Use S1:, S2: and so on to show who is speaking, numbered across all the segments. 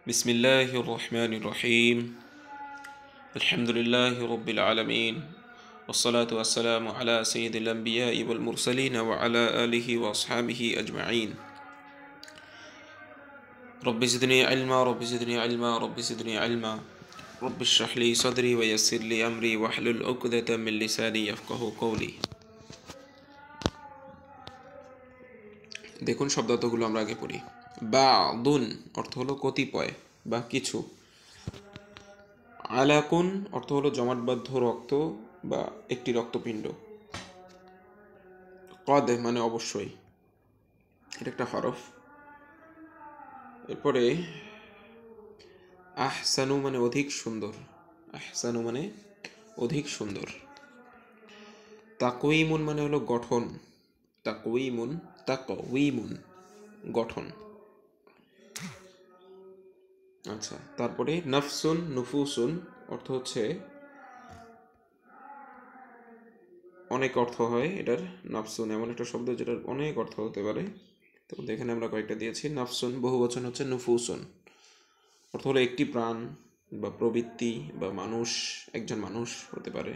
S1: بسم الله الرحمن الرحيم الحمد لله رب العالمين والصلاة والسلام على سيد الأنبياء والمرسلين وعلى آله وأصحابه أجمعين رب زدني علما رب زدني علما رب زدني علما رب اشرح لي صدري ويسر لي أمري واحلل عقدة من لساني يفقهوا قولي দেখুন শব্দার্থগুলো আমরা আগে পড়ি। বা'দুন অর্থ হলো কতিপয় বা কিছু। আলাকুন অর্থ হলো জমাটবদ্ধ রক্ত বা একটি রক্তপিণ্ড। কদ মানে অবশ্যই, এটা একটা হরফ। এরপরে আহসানু মানে অধিক সুন্দর, আহসানু মানে অধিক সুন্দর। তাকওয়িমুন মানে হলো গঠন, তাকওয়িমুন তাকওয়িমুন গঠন। আচ্ছা, তারপরে নাফসুন নুফুসুন অর্থ হচ্ছে অনেক অর্থ হয় এটার। নাফসুন এমন একটা শব্দ যেটার অনেক অর্থ হতে পারে, তো এখানে আমরা কয়েকটা দিয়েছি। নাফসুন বহুবচন হচ্ছে নুফুসুন, অর্থ হলো একটি প্রাণ বা প্রবৃত্তি বা মানুষ, একজন মানুষ হতে পারে,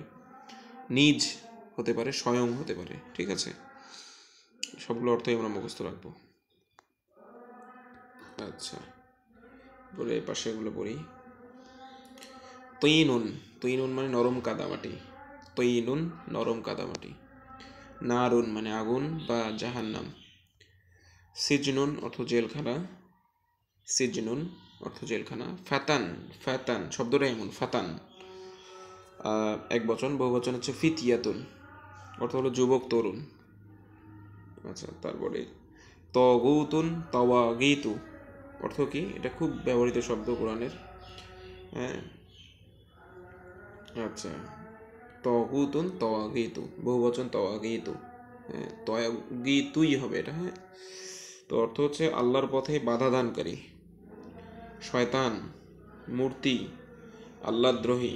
S1: নিজ হতে পারে, স্বয়ং হতে পারে। ঠিক আছে, সবগুলো অর্থই আমরা মুখস্থ রাখবো। আচ্ছা, পরে পাশে এগুলো পড়ি। তৈনুন, তৈনুন মানে নরম কাদামাটি, তৈনুন নরম কাদামাটি। নারুন মানে আগুন বা জাহান্নাম। সিজনুন অর্থ জেলখানা, সিজনুন অর্থ জেলখানা। ফাতান, ফাতান শব্দটা এমন, ফাতান এক বচন, বহু বচন হচ্ছে ফিতিয়াতুন, অর্থ হলো যুবক তরুণ। আচ্ছা, তারপরে তগুতুন তাওয়াগিতু অর্থ কি? এটা খুব ব্যবহৃত শব্দ কোরআনের। হ্যাঁ, আচ্ছা, তগুতুন তাওয়াগিতু বহু বচন তাওয়াগিতু, হ্যাঁ তাওয়াগিতুই হবে এটা। হ্যাঁ, তো অর্থ হচ্ছে আল্লাহর পথে বাধা দানকারী, শয়তান, মূর্তি, আল্লাহদ্রোহী,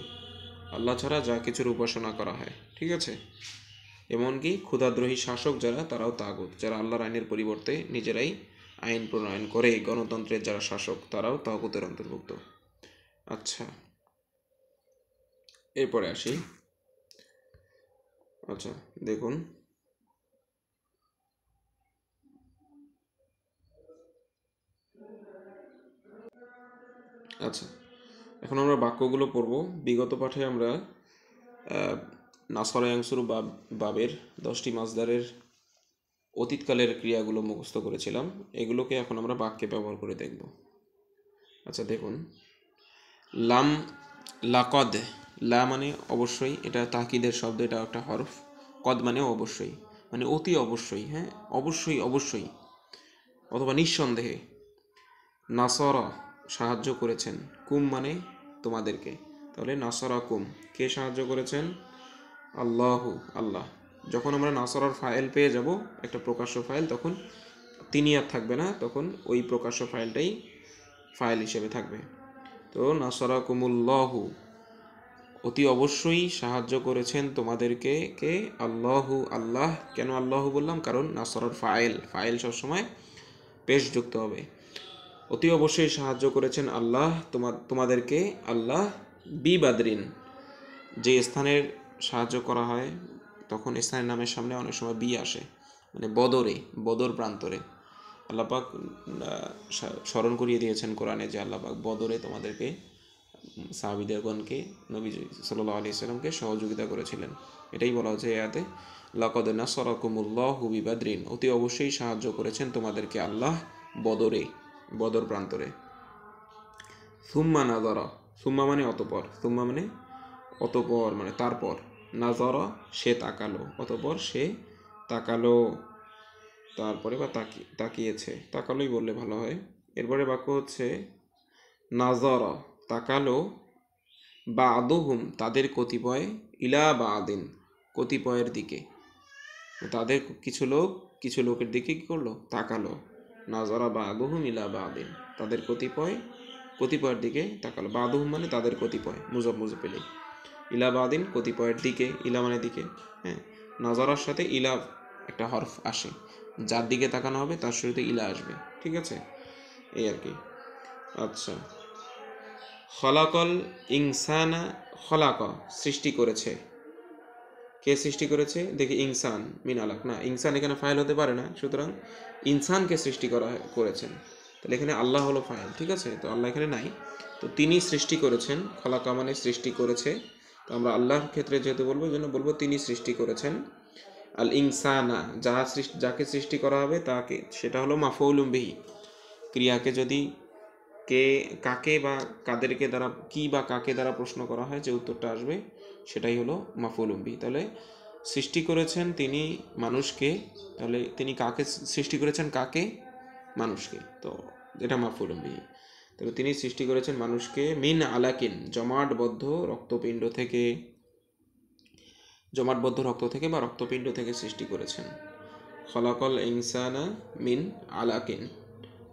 S1: আল্লাহ ছাড়া যা কিছুর উপাসনা করা হয়। ঠিক আছে, এমনকি ক্ষুধাদ্রোহী শাসক যারা, তারাও তাগুত। যারা আল্লাহর আইনের পরিবর্তে নিজেরাই আইন প্রণয়ন করে, গণতন্ত্রের যারা শাসক, তারাও তাগুতের অন্তর্ভুক্ত। আচ্ছা, এরপরে আসি। আচ্ছা দেখুন, আচ্ছা এখন আমরা বাক্যগুলো পড়ব। বিগত পাঠে আমরা নাসরায়াংসুর বাবের 10টি মাজদারের অতীতকালের ক্রিয়াগুলো মুখস্থ করেছিলাম, এগুলোকে এখন আমরা বাক্যে ব্যবহার করে দেখব। আচ্ছা দেখুন, লাম, লাকদ, লা মানে অবশ্যই, এটা তাকিদের শব্দ, এটা একটা হরফ। কদ মানে অবশ্যই, মানে অতি অবশ্যই, হ্যাঁ অবশ্যই অবশ্যই, অথবা নিঃসন্দেহে। নাসরা সাহায্য করেছেন, কুম মানে তোমাদেরকে, তাহলে নাসরা কুম, কে সাহায্য করেছেন? আল্লাহু, আল্লাহ। যখন আমরা নাসরার ফাইল পেয়ে যাব, একটা প্রকাশ্য ফাইল, তখন তিনি আর থাকবে না, তখন ওই প্রকাশ্য ফাইলটাই ফাইল হিসেবে থাকবে। তো নাসরা কুমুল্লাহু, অতি অবশ্যই সাহায্য করেছেন তোমাদেরকে, কে? আল্লাহু, আল্লাহ। কেন আল্লাহু বললাম? কারণ নাসরার ফাইল, ফাইল সবসময় পেশযুক্ত হবে। অতি অবশ্যই সাহায্য করেছেন আল্লাহ তোমাদেরকে, আল্লাহ বিবাদরিন, যে স্থানের সাহায্য করা হয় তখন স্থানের নামের সামনে অনেক সময় বি আসে, মানে বদরে, বদর প্রান্তরে। আল্লাপাক স্মরণ করিয়ে দিয়েছেন কোরআনে যে আল্লাপাক বদরে তোমাদেরকে, সাহাবিদেরগণকে, নবী সাল্লাল্লাহু আলাইহি সাল্লামকে সহযোগিতা করেছিলেন। এটাই বলা হচ্ছে আয়াতে, লাকাদ নাসারাকুমুল্লাহু বিবাদরিন, অতি অবশ্যই সাহায্য করেছেন তোমাদেরকে আল্লাহ বদরে, বদর প্রান্তরে। সুম্মা নাজারা, সুম্মা মানে অতপর, সুম্মা মানে অতপর, মানে তারপর। নাজারা সে তাকালো, অতপর সে তাকালো, তারপরে বা তাকিয়েছে, তাকালোই বললে ভালো হয়। এরপরে বাক্য হচ্ছে নাজারা তাকালো, বাদুহুম তাদের কতিপয়, ইলা বাদিন কতিপয়ের দিকে, তাদের কিছু লোকের দিকে কি করলো? তাকালো। নাজারা বাদুহুম ইলা বাদিন, তাদের কতিপয়ের দিকে তাকালো। বাদুহুম মানে তাদের কতিপয়, মুজব পেলে। ইলা বাদিন কতিপয়ের দিকে, ইলা মানে দিকে। হ্যাঁ, নাজারার সাথে ইলা একটা হরফ আসে, যার দিকে তাকানো হবে তার শুরুতে ইলা আসবে। ঠিক আছে, এই আর কি। আচ্ছা, খলাকল ইনসানা, খলাক সৃষ্টি করেছে, কে সৃষ্টি করেছে? দেখি ইনসান মিন আলাক, না ইনসান এখানে ফাইল হতে পারে না, সুতরাং ইনসানকে সৃষ্টি করেছেন, তাহলে এখানে আল্লাহ হলো ফাইল, ঠিক আছে? তো আল্লাহ এখানে নাই, তো তিনি সৃষ্টি করেছেন, খলাকা মানে সৃষ্টি করেছে, তো আমরা আল্লাহর ক্ষেত্রে যেহেতু বলবো এই জন্য বলবো তিনি সৃষ্টি করেছেন। আল ইনসানা, যাকে সৃষ্টি করা হবে তাকে, সেটা হলো মাফউলুম বিহি। ক্রিয়াকে যদি কে, কাকে বা কাদেরকে দ্বারা, কি বা কাকে দ্বারা প্রশ্ন করা হয়, যে উত্তরটা আসবে সেটাই হলো মাফউলুম বিহি। তাহলে সৃষ্টি করেছেন তিনি মানুষকে, তাহলে তিনি কাকে সৃষ্টি করেছেন? কাকে? মানুষকে, তো এটা মাফউলুম বিহি। তবে তিনি সৃষ্টি করেছেন মানুষকে মিন আলাকিন, জমাটবদ্ধ রক্তপিণ্ড থেকে, জমাটবদ্ধ রক্ত থেকে বা রক্তপিণ্ড থেকে সৃষ্টি করেছেন। খলাকল ইনসানা মিন আলাকিন,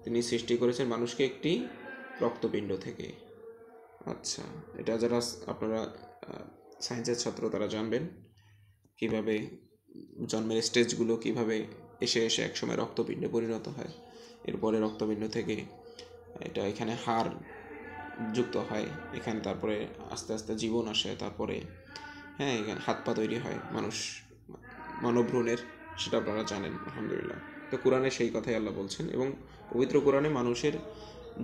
S1: তিনি সৃষ্টি করেছেন মানুষকে একটি রক্তপিণ্ড থেকে। আচ্ছা, এটা যারা আপনারা সায়েন্সের ছাত্র তারা জানবেন কিভাবে জন্মের স্টেজগুলো কিভাবে এসে এসে একসময় রক্তপিণ্ডে পরিণত হয়, এরপরে রক্তপিণ্ড থেকে এটা এখানে হাড় যুক্ত হয়, এখানে তারপরে আস্তে আস্তে জীবন আসে, তারপরে হ্যাঁ এখানে হাত পা তৈরি হয় মানুষ মানব ভ্রূণের, সেটা আপনারা জানেন আলহামদুলিল্লাহ। তো কোরআনে সেই কথাই আল্লাহ বলছেন, এবং পবিত্র কোরআনে মানুষের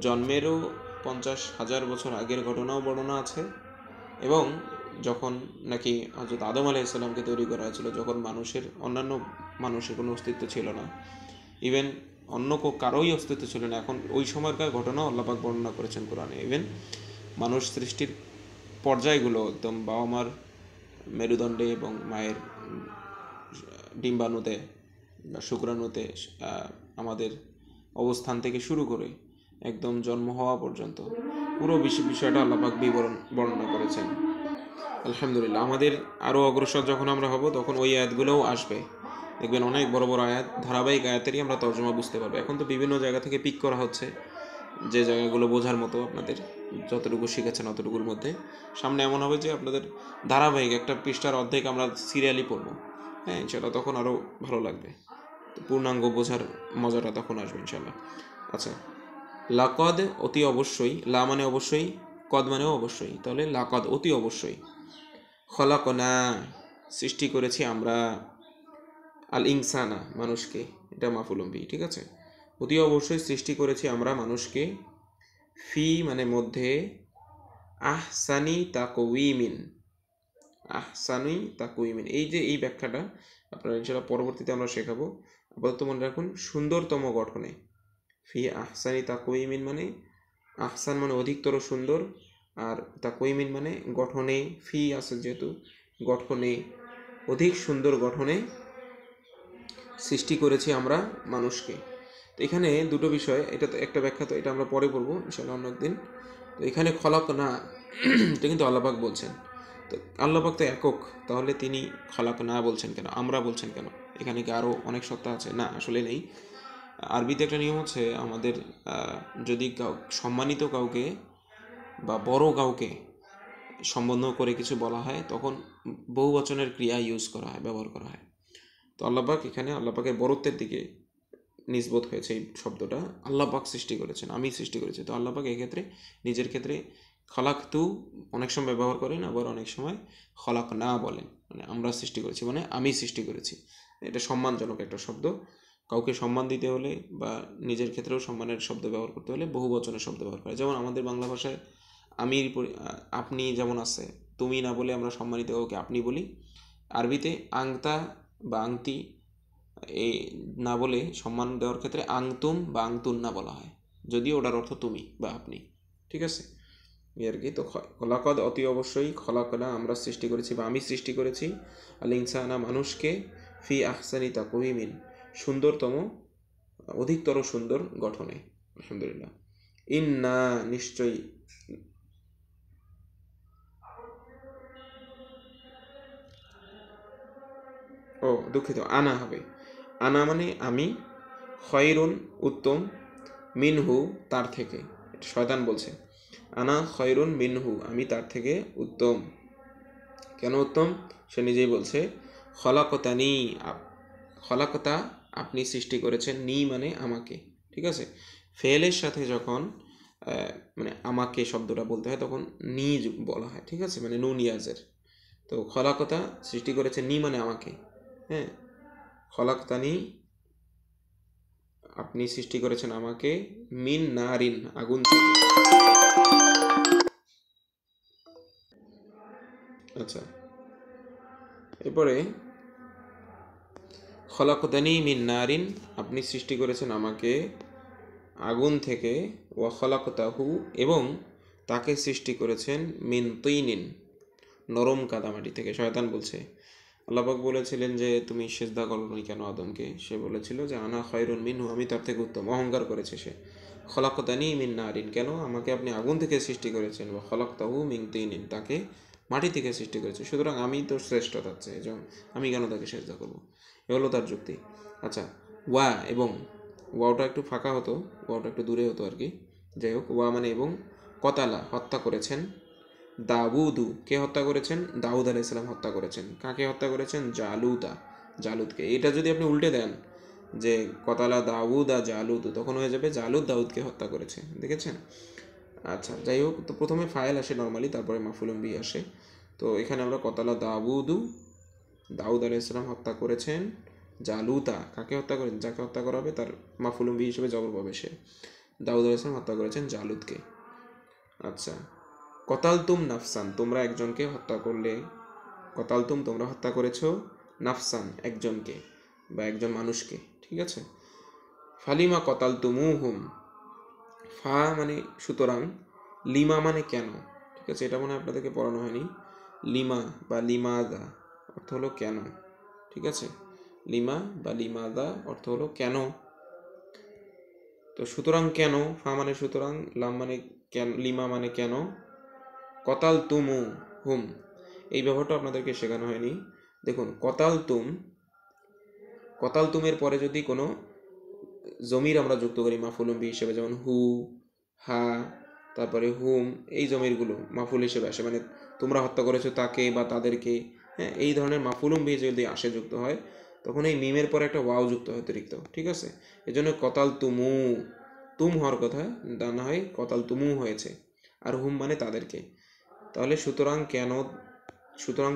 S1: জন্মেরও 50,000 বছর আগের ঘটনাও বর্ণনা আছে, এবং যখন নাকি হযরত আদম আলাইহিসসালামকে তৈরি করা হয়েছিল, যখন অন্যান্য মানুষের কোনো অস্তিত্ব ছিল না, ইভেন অন্য কারোই অস্তিত্ব ছিল না, এখন ওই সময়কার ঘটনাও আল্লাহ পাক বর্ণনা করেছেন কোরআনে। ইভেন মানুষ সৃষ্টির পর্যায়গুলো একদম বাবা মার মেরুদণ্ডে এবং মায়ের ডিম্বাণুতে বা শুক্রাণুতে আমাদের অবস্থান থেকে শুরু করে একদম জন্ম হওয়া পর্যন্ত পুরো বিষয়টা আল্লাহ পাক বর্ণনা করেছেন আলহামদুলিল্লাহ। আমাদের আরও অগ্রসর যখন আমরা হব তখন ওই আয়াতগুলোও আসবে, দেখবেন অনেক বড় বড় আয়াত, ধারাবাহিক আয়াতেরই আমরা তর্জমা বুঝতে পারবো। এখন তো বিভিন্ন জায়গা থেকে পিক করা হচ্ছে, যে জায়গাগুলো বোঝার মতো, আপনাদের যতটুকু শিখেছেন অতটুকুর মধ্যে। সামনে এমন হবে যে আপনাদের ধারাবাহিক একটা পৃষ্ঠার অর্ধেক আমরা সিরিয়ালি পড়বো, হ্যাঁ ইনশাল্লাহ, তখন আরও ভালো লাগবে, পূর্ণাঙ্গ বোঝার মজাটা তখন আসবে ইনশাল্লাহ। আচ্ছা, লাকদ অতি অবশ্যই, লা মানে অবশ্যই, কদ মানেও অবশ্যই, তাহলে লাকদ অতি অবশ্যই, খলাকনা সৃষ্টি করেছি আমরা, আল ইনসানা মানুষকে, এটা মাফুলুম বিহি, ঠিক আছে? অতি অবশ্যই সৃষ্টি করেছি আমরা মানুষকে, ফি মানে মধ্যে, আহসানি তাকওয়িমিন, আহসানি তাকওয়িমিন, এই যে এই ব্যাখ্যাটা আপনারা ইনশাআল্লাহ পরবর্তীতে আমরা শেখাবো, আপাতত মনে রাখুন সুন্দরতম গঠনে। ফি আহসানি তাকওয়িমিন মানে আহসান মানে অধিকতর সুন্দর, আর তাকওয়িমিন মানে গঠনে, ফি আছে যেহেতু, গঠনে অধিক সুন্দর গঠনে সৃষ্টি করেছি আমরা মানুষকে। তো এখানে দুটো বিষয়, এটা তো একটা ব্যাখ্যা, তো এটা আমরা পরে পড়বো ইনশাআল্লাহ অন্য একদিন। তো এখানে খলাক না, এটা কিন্তু আল্লাহ পাক বলছেন, তো আল্লাহ পাক তো একক, তাহলে তিনি খলাক না বলছেন কেন, আমরা বলছেন কেন? এখানে কি আরও অনেক সত্তা আছে? না, আসলে নেই। আরবিতে একটা নিয়ম হচ্ছে, আমাদের যদি সম্মানিত কাউকে বা বড় কাউকে সম্বোধন করে কিছু বলা হয়, তখন বহু বচনের ক্রিয়া ইউজ করা হয়, ব্যবহার করা হয়। তো আল্লাহ পাক এখানে আল্লাহ পাকের বরত্বের দিকে নিসবত হয়েছে এই শব্দটা, আল্লাহ পাক সৃষ্টি করেছেন, আমি সৃষ্টি করেছি। তো আল্লাহ পাক এক্ষেত্রে নিজের ক্ষেত্রে খলাক তু অনেক সময় ব্যবহার করেন, আবার অনেক সময় খলাক না বলেন, মানে আমরা সৃষ্টি করেছি মানে আমি সৃষ্টি করেছি। এটা সম্মানজনক একটা শব্দ, কাউকে সম্মান দিতে হলে বা নিজের ক্ষেত্রেও সম্মানের শব্দ ব্যবহার করতে হলে বহু বচনের শব্দ ব্যবহার করে। যেমন আমাদের বাংলা ভাষায় আমির আপনি যেমন আছে, তুমি না বলে আমরা সম্মানিত কাউকে আপনি বলি। আরবিতে আংতা বা আংতি এই না বলে সম্মান দেওয়ার ক্ষেত্রে আংতুম বা আংতুন না বলা হয়, যদিও ওটার অর্থ তুমি বা আপনি, ঠিক আছে? আর কি, তো খলাকদ অতি অবশ্যই, খলাকনা আমরা সৃষ্টি করেছি বা আমি সৃষ্টি করেছি, আল ইনসানা মানুষকে, ফি আহসানি তাকওয়িমিন সুন্দরতম অধিকতর সুন্দর গঠনে, আলহামদুলিল্লাহ। ইন্না নিশ্চয়ই, ও দুঃখিত, আনা হবে, আনা মানে আমি, খয়রুন উত্তম, মিনহু তার থেকে, শয়তান বলছে আনা খয়রুন মিনহু আমি তার থেকে উত্তম। কেন উত্তম? সে নিজেই বলছে, খলাকতানি খলাকতা আপনি সৃষ্টি করেছেন, নি মানে আমাকে, ঠিক আছে? ফেলের সাথে যখন মানে আমাকে শব্দটা বলতে হয় তখন নি বলা হয়, ঠিক আছে, মানে নুন ইয়াজের। তো খলাকতা সৃষ্টি করেছে, নি মানে আমাকে, হ্যাঁ, খলাকতানি আপনি সৃষ্টি করেছেন আমাকে, মিন নারিন আগুন থেকে। আচ্ছা, এরপরে খলাকতানি মিন নারিন, আপনি সৃষ্টি করেছেন আমাকে আগুন থেকে, ওয়া খলাকতাহু, এবং তাকে সৃষ্টি করেছেন মিন তিনিন, নরম কাদামাটি থেকে। শয়তান বলছে, আল্লাহ পাক বলেছিলেন যে তুমি সিজদা করোনি কেন আদমকে? সে বলেছিল যে আনা খায়রুন মিনহু, আমি তার থেকে উত্তম। অহংকার করেছে সে। খলাকতানি মিন নারিন, কেন? আমাকে আপনি আগুন থেকে সৃষ্টি করেছেন, ওয়া খলাকতাহু মিন তিনিন, তাকে মাটি থেকে সৃষ্টি করেছে, সুতরাং আমি তো শ্রেষ্ঠ তার চেয়ে, আমি কেন তাকে সিজদা করবো? এ হলো তার যুক্তি। আচ্ছা, ওয়া এবং, ওয়াওটা একটু ফাঁকা হতো, ওয়াওটা একটু দূরে হতো আর কি। যাই হোক, ওয়া মানে এবং, কতালা হত্যা করেছেন, দাউদু, কে হত্যা করেছেন? দাউদ আলাইসালাম হত্যা করেছেন। কাকে হত্যা করেছেন? জালুতা, জালুদকে। এটা যদি আপনি উল্টে দেন যে কতালা দাউদ আর জালুদ, তখন হয়ে যাবে জালুদ দাউদকে হত্যা করেছে, দেখেছেন? আচ্ছা, যাই হোক, তো প্রথমে ফাইল আসে নর্মালি, তারপরে মাফুলুম বি আসে। তো এখানে আমরা কতালা দাউদু, দাউদ আলাইসালাম হত্যা করেছেন, জালুতা, কাকে হত্যা করেন? যাকে হত্যা করা হবে তার মাফুলুম বি হিসেবে জবর পাবে সে। দাউদ আলাইসালাম হত্যা করেছেন জালুদকে। আচ্ছা, কতালতুম নাফসান, তোমরা একজনকে হত্যা করলে। কতালতুম, তোমরা হত্যা করেছো, নাফসান, একজনকে বা একজন মানুষকে, ঠিক আছে। ফালিমা কতালতুমুহুম, ফা মানে সুতরাং, লিমা মানে কেন, ঠিক আছে, এটা মনে হয় আপনাদেরকে পড়ানো হয়নি। লিমা বা লিমাদা অর্থ হলো কেন, ঠিক আছে। লিমা বা লিমাদা অর্থ হলো কেন। তো সুতরাং কেন, ফা মানে সুতরাং, লাম মানে কেন, লিমা মানে কেন, কতাল তুমু হুম, এই ব্যবহারটা আপনাদেরকে শেখানো হয়নি। দেখুন, কতাল তুমের পরে যদি কোনো জমির আমরা যুক্ত করি মাফুলুম বি হিসেবে, যেমন হু, হা, তারপরে হুম, এই জমিরগুলো মাফুল হিসেবে আসে, মানে তোমরা হত্যা করেছো তাকে বা তাদেরকে, হ্যাঁ, এই ধরনের মাফুলুম বি যদি আসে, যুক্ত হয়, তখন এই মিমের পরে একটা ওয়াও যুক্ত হয় অতিরিক্ত, ঠিক আছে। এই জন্য কতাল তুমু, তুম হওয়ার কথা, না হয় কতাল তুমু হয়েছে। আর হুম মানে তাদেরকে। তাহলে সুতরাং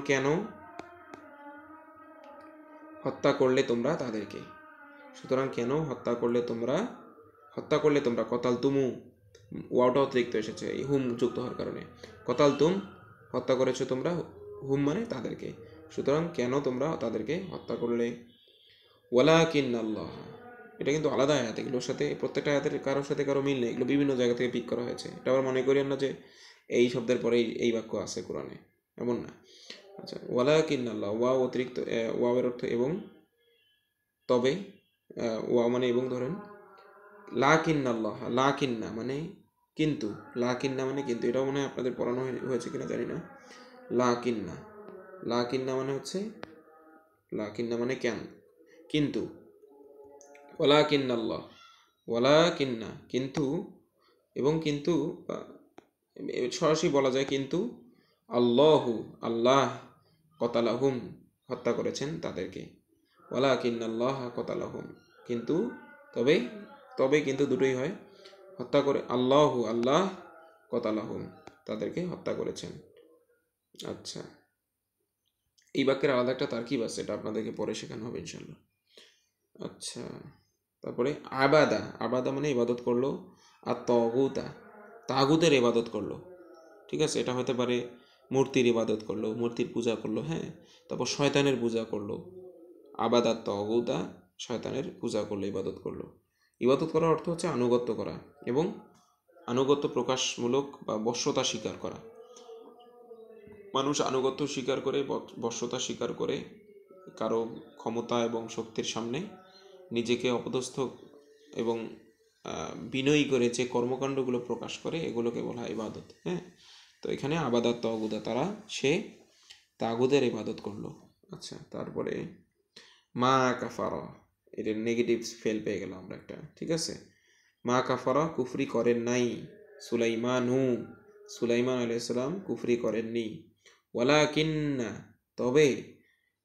S1: কেন হত্যা করলে তোমরা তাদেরকে? সুতরাং কেন হত্যা করলে তোমরা কতাল তুমু, ওয়াওটা অতিরিক্ত এসেছে এই হুম যুক্ত হওয়ার কারণে। কতাল তুম, হত্যা করেছো তোমরা, হুম মানে তাদেরকে, সুতরাং কেন তোমরা তাদেরকে হত্যা করলে। ওয়ালাকিন্নাল্লাহ, এটা কিন্তু আলাদা আয়াত, এগুলোর সাথে প্রত্যেকটা আয়াতের কারোর সাথে কারো মিল নেই, এগুলো বিভিন্ন জায়গা থেকে পিক করা হয়েছে। এটা আবার মনে করিয়েন না যে এই শব্দের পরে এই বাক্য আছে কোরআনে, এমন না। আচ্ছা, ওয়ালাকিন্নাল্লাহ, ওয়াও অতিরিক্ত, ওয়াওয়ের অর্থ এবং, তবে, ওয়া মানে এবং ধরেন, লাকিন্নাল্লাহ, লাকিন্না মানে কিন্তু, লাকিন্না মানে কিন্তু, এটাও মনে হয় আপনাদের পড়ানো হয়েছে কিনা জানি না। লাকিন্না, লাকিন্না মানে হচ্ছে, লাকিন্না মানে কেন, কিন্তু। ওয়ালাকিন্নাল্লাহ, ওয়ালাকিন্না কিন্তু, এবং কিন্তু, সরাসরি বলা যায় কিন্তু, আল্লাহু, আল্লাহ, কতালাহুম, হত্যা করেছেন তাদেরকে। ওয়ালাকিন্নাল্লাহ কতালাহুম, কিন্তু, তবে, তবে কিন্তু দুটোই হয়, হত্যা করে, আল্লাহু, আল্লাহ, কতালাহুম, তাদেরকে হত্যা করেছেন। আচ্ছা, এই বাক্যের আলাদা একটা তারকিব আছে, এটা আপনাদেরকে পরে শেখানো হবে ইনশাল্লাহ। আচ্ছা, তারপরে আবাদা, আবাদা মানে ইবাদত করলো, আর তগুতা, তাগুতের ইবাদত করলো, ঠিক আছে। এটা হতে পারে মূর্তির ইবাদত করলো, মূর্তির পূজা করলো, হ্যাঁ। তারপর শয়তানের পূজা করলো, আবাদা তগুতা, শয়তানের পূজা করলো, ইবাদত করলো। ইবাদত করার অর্থ হচ্ছে আনুগত্য করা, এবং আনুগত্য প্রকাশমূলক বা বশ্যতা স্বীকার করা। মানুষ আনুগত্য স্বীকার করে, বশ্যতা স্বীকার করে, কারো ক্ষমতা এবং শক্তির সামনে নিজেকে অপদস্থ এবং বিনয়ী করে যে কর্মকাণ্ডগুলো প্রকাশ করে, এগুলোকে বলা হয় ইবাদত, হ্যাঁ। তো এখানে আবাদাত তাগুদা, তারা সে তাগুদের ইবাদত করলো। আচ্ছা, তারপরে মা কাফারা, এটার নেগেটিভ ফেল পেয়ে গেলাম আমরা একটা, ঠিক আছে। মা কাফারা, কুফরি করেন নাই, সুলাইমানু, সুলাইমান আলাইহিস সালাম কুফরি করেননি। ওয়ালাকিন্না, তবে,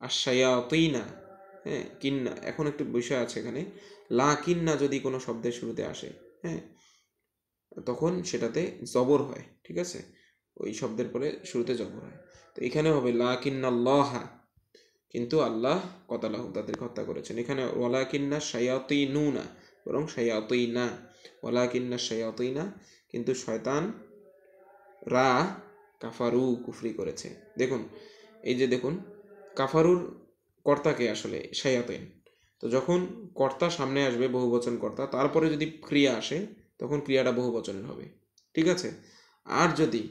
S1: আশ-শায়াতিনা, হ্যাঁ, কিন্না, এখন একটু বিষয় আছে এখানে, লা কিন্না যদি কোনো শব্দের শুরুতে আসে, হ্যাঁ, তখন সেটাতে জবর হয়, ঠিক আছে, ওই শব্দের পরে শুরুতে জবর হয়। তো এখানে হবে লাকিন্নাল্লাহা, কিন্তু আল্লাহ কতালাহু তাদেরকে হত্যা করেছেন। এখানে ওয়ালাকিন্না শায়াতিনুনা, বরং শায়াতিনা, ওয়ালাকিন্না শায়াতিনা, কিন্তু শয়তান রা কাফারু কুফরি করেছে। দেখুন এই যে দেখুন, কাফারুর কর্তাকে আসলে শায়াতিন, তো যখন কর্তা সামনে আসবে বহুবচন কর্তা, তারপরে যদি ক্রিয়া আসে তখন ক্রিয়াটা বহুবচনের হবে, ঠিক আছে। আর যদি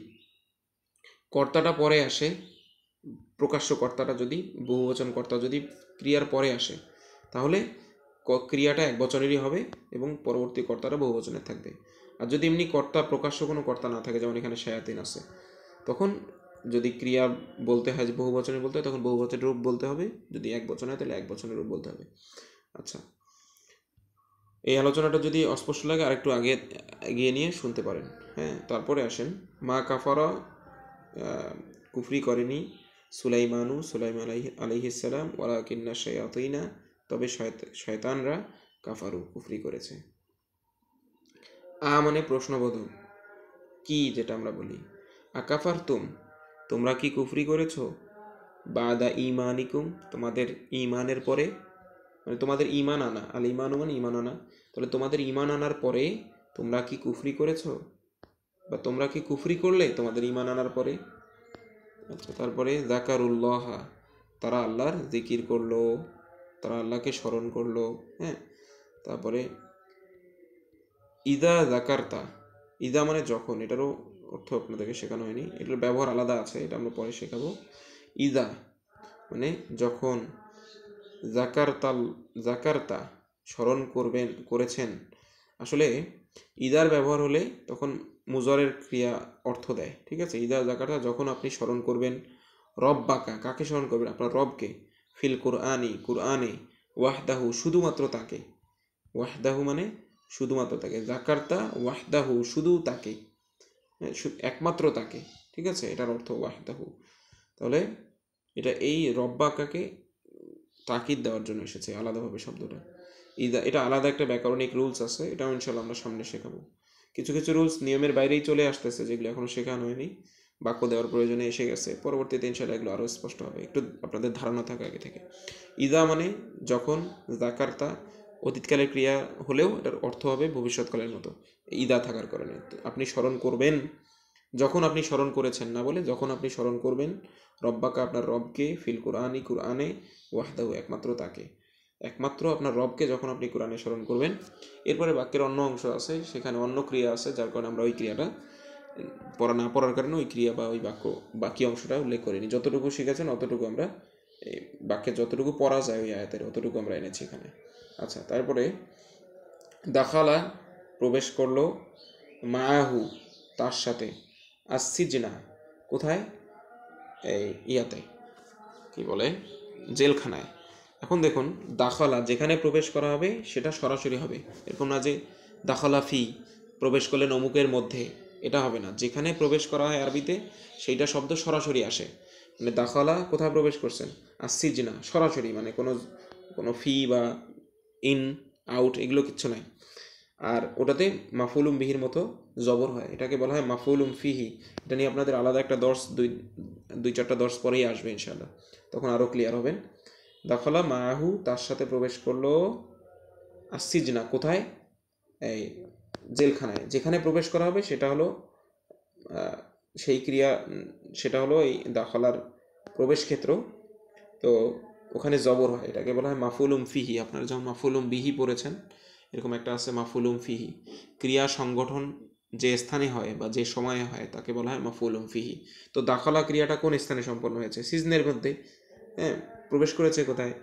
S1: কর্তাটা পরে আসে, প্রকাশ্য কর্তাটা যদি বহুবচন কর্তা যদি ক্রিয়ার পরে আসে, তাহলে ক্রিয়াটা এক বচনেরই হবে এবং পরবর্তী কর্তাটা বহুবচনের থাকবে। আর যদি এমনি কর্তা প্রকাশ্য কোনো কর্তা না থাকে, যেমন এখানে শায়াতিন আছে, তখন যদি ক্রিয়া বলতে হয় যে বহুবচনে বলতে হয়, তখন বহুবচনের রূপ বলতে হবে, যদি এক বচন হয় তাহলে এক বচনের রূপ বলতে হবে। আচ্ছা, এই আলোচনাটা যদি অস্পষ্ট লাগে আরেকটু আগে এগিয়ে নিয়ে শুনতে পারেন। হ্যাঁ, তারপরে আসেন, মা কাফারা, কুফরি করেনি সুলাইমান আলাইহিসসালাম, ওয়ালাকিন্না শায়াতিনা, তবে শয়তানরা কাফারু কুফরি করেছে। মানে প্রশ্নবোধক, কি যেটা আমরা বলি, আকাফার তোমরা কি কুফরি করেছো, বাদা ইমানিকুম, তোমাদের ইমানের পরে, মানে তোমাদের ইমান আনা, আল ইমানু মানে ইমান আনা, তাহলে তোমাদের ইমান আনার পরে তোমরা কি কুফরি করেছো, বা তোমরা কি কুফরি করলে তোমাদের ইমান আনার পরে। আচ্ছা, তারপরে জাকারুল্লাহা, তারা আল্লাহর জিকির করলো, তারা আল্লাহকে স্মরণ করলো। হ্যাঁ, তারপরে ইদা জাকারতা, ইদা মানে যখন, এটারও অর্থ আপনাদেরকে শেখানো হয়নি, এটার ব্যবহার আলাদা আছে, এটা আমরা পরে শেখাবো। ইদা মানে যখন, জাকারতা স্মরণ করেছেন। আসলে ইদার ব্যবহার হলে তখন মুজরের ক্রিয়া অর্থ দেয়, ঠিক আছে। ইদা জাকারতা, যখন আপনি স্মরণ করবেন, রব্বাকা, কাকে স্মরণ করবেন, আপনার রবকে, ফিল কুরআনে, ওয়াহদাহু, শুধুমাত্র তাকে, ওয়াহদাহু মানে শুধুমাত্র তাকে, জাকারতা ওয়াহদাহু, শুধু তাকে, একমাত্র তাকে, ঠিক আছে, এটার অর্থ ওয়াহদাহু। তাহলে এটা এই রব্বাকাকে তাকিদ দেওয়ার জন্য এসেছে আলাদাভাবে শব্দটা। এটা আলাদা একটা ব্যাকরণিক রুলস আছে, এটাও ইনশাল্লাহ আমরা সামনে শেখাবো। কিছু কিছু রুলস নিয়মের বাইরেই চলে আসতেছে, যেগুলো এখনো শেখানো হয়নি, বাক্য দেওয়ার প্রয়োজনে এসে গেছে, পরবর্তীতে ইনশাল্লাহ এগুলো আরও স্পষ্ট হবে, একটু আপনাদের ধারণা থাকা আগে থেকে। ইদা মানে যখন, জাকারতা অতীতকালের ক্রিয়া হলেও এটার অর্থ হবে ভবিষ্যৎকালের মতো, ইদা থাকার কারণে। আপনি স্মরণ করবেন, যখন আপনি স্মরণ করেছেন না বলে, যখন আপনি স্মরণ করবেন, রব্বাকা আপনার রবকে, ফিল কুরআনে ওয়াহদাহু একমাত্র তাকে, একমাত্র আপনার রবকে যখন আপনি কোরআনে স্মরণ করবেন। এরপরে বাক্যের অন্য অংশ আছে, সেখানে অন্য ক্রিয়া আছে, যার কারণে আমরা ওই ক্রিয়াটা না পড়ার কারণে ওই ক্রিয়া বা ওই বাকি অংশটা উল্লেখ করিনি। যতটুকু শিখেছেন অতটুকু আমরা, এই বাক্যে যতটুকু পড়া যায় ওই আয়াতের, অতটুকু আমরা এনেছি এখানে। আচ্ছা, তারপরে দাখালা প্রবেশ করলো, মায়াহু তার সাথে, আসিজনা কোথায়, এই ইয়াতে কি বলে, জেলখানায়। এখন দেখুন, দাখালা যেখানে প্রবেশ করা হবে সেটা সরাসরি হবে, এরকম না যে দাখালা ফি, প্রবেশ করলেন অমুকের মধ্যে, এটা হবে না। যেখানে প্রবেশ করা হয় আরবিতে সেইটা শব্দ সরাসরি আসে, মানে দাখালা কোথায় প্রবেশ করছেন, আসিজনা সরাসরি, মানে কোনো কোনো ফি বা ইন আউট এগুলো কিচ্ছু নাই। আর ওটাতে মাফুলুম বিহির মতো জবর হয়, এটাকে বলা হয় মাফুলুম ফিহি। এটা নিয়ে আপনাদের আলাদা একটা দর্শ, দুই চারটা দর্শ পরেই আসবে ইনশাল্লাহ, তখন আরও ক্লিয়ার হবেন। দাখলা মায়াহু তার সাথে প্রবেশ করলো, আসিজনা কোথায়, এই জেলখানায়। যেখানে প্রবেশ করা হবে সেটা হলো সেই ক্রিয়া, সেটা হলো এই দাখলার প্রবেশ ক্ষেত্র, তো ওখানে জবর হয়, এটাকে বলা হয় মাফুলুম ফিহি। আপনারা যেমন মাফুলুম বিহি পড়েছেন, এরকম একটা আছে মাফুলুম ফিহি। ক্রিয়া সংগঠন যে স্থানে হয় বা যে সময়ে হয় তাকে বলা হয় মাফুলুম ফিহি। তো দাখলা ক্রিয়াটা কোন স্থানে সম্পন্ন হয়েছে, সিজনের মধ্যে। হ্যাঁ, প্রবেশ করেছে কোথায়,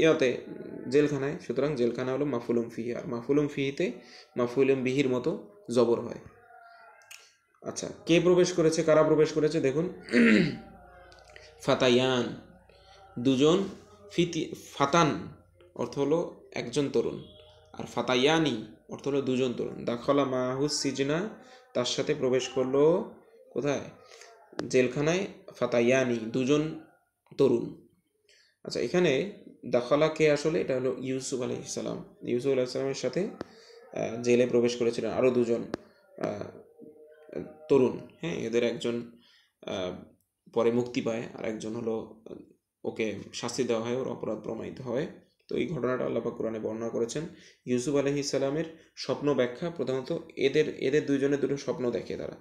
S1: ইয়াতে, জেলখানায়, সুতরাং জেলখানা হলো মাফুলুম ফিহি, আর মাফুলুম ফিহিতে মাফুলুম বিহির মতো জবর হয়। আচ্ছা, কে প্রবেশ করেছে, কারা প্রবেশ করেছে, দেখুন, ফাতায়ান দুজন, ফাতান অর্থ হলো একজন তরুণ, আর ফাতায়ানি অর্থ হলো দুজন তরুণ। দাখলা মাহুস সিজনা তার সাথে প্রবেশ করলো কোথায়, জেলখানায়, ফাতায়ানি দুজন তরুণ। আচ্ছা, এখানে দাখলা কে আসলে, এটা হলো ইউসুফ আলাইহিসসালাম। ইউসুফ আলাইহিসসালামের সাথে জেলে প্রবেশ করেছিলেন আরও দুজন, আহ, তরুণ, হ্যাঁ, এদের একজন আহ, পরে মুক্তি পায়, আর একজন হলো ওকে শাস্তি দেওয়া হয়, ওর অপরাধ প্রমাণিত হয়। তো এই ঘটনাটা আল্লাহ পাক কোরআনে বর্ণনা করেছেন। ইউসুফ আলাইহিস সালামের স্বপ্ন ব্যাখ্যা প্রধানত এদের এদের দুইজনের দুটো স্বপ্ন দেখে তারা,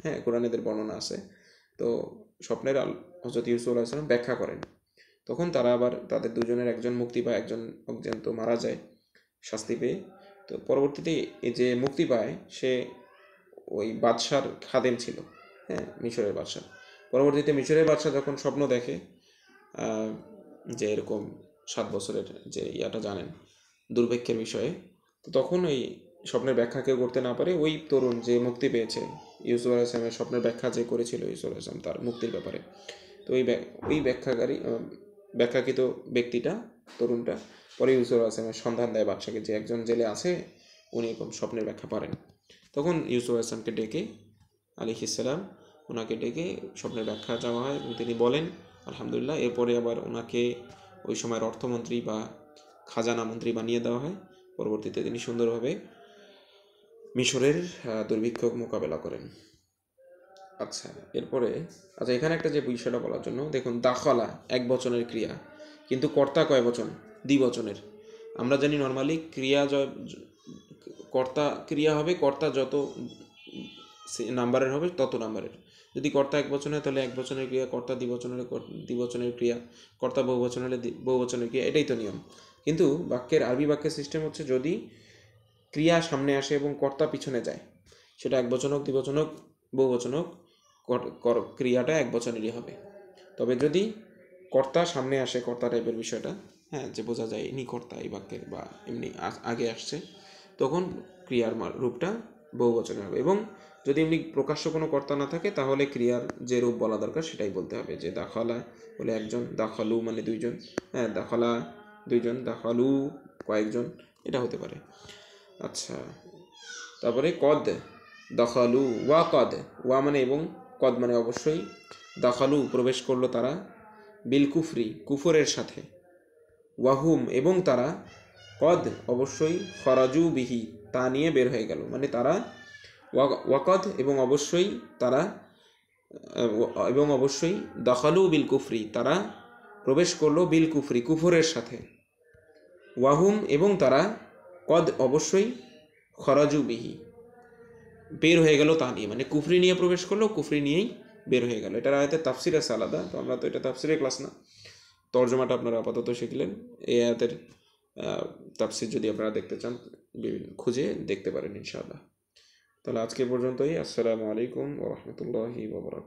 S1: হ্যাঁ, কোরআনে এদের বর্ণনা আছে। তো স্বপ্নের হযরত ইউসুফ আলাইহিস সালাম ব্যাখ্যা করেন, তখন তারা আবার তাদের দুজনের একজন মুক্তি পায়, একজন একজন তো মারা যায় শাস্তি পেয়ে। তো পরবর্তীতে এই যে মুক্তি পায় সে ওই বাদশার খাদেম ছিল, হ্যাঁ, মিশরের বাদশা। পরবর্তীতে মিশরের বাদশা যখন স্বপ্ন দেখে আহ, যে এরকম 7 বছরের যে ইয়াটা জানেন দুর্ভিক্ষের বিষয়ে, তো তখন ওই স্বপ্নের ব্যাখ্যা কেউ করতে না পারে, ওই তরুণ যে মুক্তি পেয়েছে, ইউসুফ আলাইসলামের স্বপ্নের ব্যাখ্যা যে করেছিল ইউসুফ আলাইসলাম তার মুক্তির ব্যাপারে, তো ওই ব্যাখ্যাকারী ব্যাখ্যাকৃত ব্যক্তিটা, তরুণটা, পরে ইউসুফ আলাইসলামের সন্ধান দেয় বাদশাকে যে একজন জেলে আছে, উনি এরকম স্বপ্নের ব্যাখ্যা পারেন। তখন ইউসুফ আলাইসলামকে ডেকে, আলাইহিসসালাম, ওনাকে ডেকে স্বপ্নের ব্যাখ্যা চাওয়া হয় এবং তিনি বলেন আলহামদুলিল্লাহ। এরপরে আবার ওনাকে ওই সময়ের অর্থমন্ত্রী বা খাজানা মন্ত্রী বানিয়ে দেওয়া হয়। পরবর্তীতে তিনি সুন্দরভাবে মিশরের দুর্ভিক্ষ মোকাবেলা করেন। আচ্ছা, এরপরে আচ্ছা এখানে একটা যে বিষয়টা বলার জন্য দেখুন, দাখলা এক বচনের ক্রিয়া, কিন্তু কর্তা কয় বচন? দ্বিবচনের। আমরা জানি নর্মালি কর্তা ক্রিয়া হবে, কর্তা যত নাম্বারের হবে তত নাম্বারের। যদি কর্তা এক বচন হয় তাহলে এক বচনের ক্রিয়া, কর্তা দ্বিবচনের ক্রিয়া, কর্তা বহুবচন হলে বহুবচনের ক্রিয়া, এটাই তো নিয়ম। কিন্তু আরবি বাক্যের সিস্টেম হচ্ছে যদি ক্রিয়া সামনে আসে এবং কর্তা পিছনে যায়, সেটা এক বচন হোক, দ্বিবচন হোক, বহুবচন হোক, ক্রিয়াটা এক বচনেরই হবে। তবে যদি কর্তা সামনে আসে, কর্তা টাইপের বিষয়টা, হ্যাঁ, যে বোঝা যায় ইনি কর্তা এই বাক্যের বা এমনি আগে আসছে, তখন ক্রিয়ার রূপটা বহুবচনে হবে। এবং যদি এমনি প্রকাশ্য কোনো কর্তা না থাকে তাহলে ক্রিয়ার যে রূপ বলা দরকার সেটাই বলতে হবে, যে দাখালা বলে একজন, দাখালু মানে দুইজন, হ্যাঁ, দাখালা দুইজন, দাখালু কয়েকজন, এটা হতে পারে। আচ্ছা, তারপরে কদ, দাখালু ওয়া কদ, ওয়া মানে এবং, কদ মানে অবশ্যই, দাখালু প্রবেশ করলো তারা, বিল কুফরি কুফরের সাথে, ওয়াহুম এবং তারা, কদ অবশ্যই, খরাজু বিহি তা নিয়ে বের হয়ে গেল, মানে তারা ওয়াকদ এবং অবশ্যই তারা, এবং অবশ্যই দাখালু বিল কুফরি তারা প্রবেশ করলো, বিল কুফরি কুফরের সাথে, ওয়াহুম এবং তারা, কদ অবশ্যই, খরাজু বিহি বের হয়ে গেল তা নিয়ে, মানে কুফরি নিয়ে প্রবেশ করলো, কুফরি নিয়েই বের হয়ে গেল। এটার আয়াতের তাফসির আছে আলাদা, তো আমরা তো এটা তাফসিরের ক্লাস না, তর্জমাটা আপনারা আপাতত শিখলেন। এই আয়াতের তাফসির যদি আপনারা দেখতে চান খুঁজে দেখতে পারেন ইনশাআল্লাহ। তাহলে আজকে পর্যন্তই। আসসালামু আলাইকুম ওয়া রাহমাতুল্লাহি ওয়া বারাকাতুহু।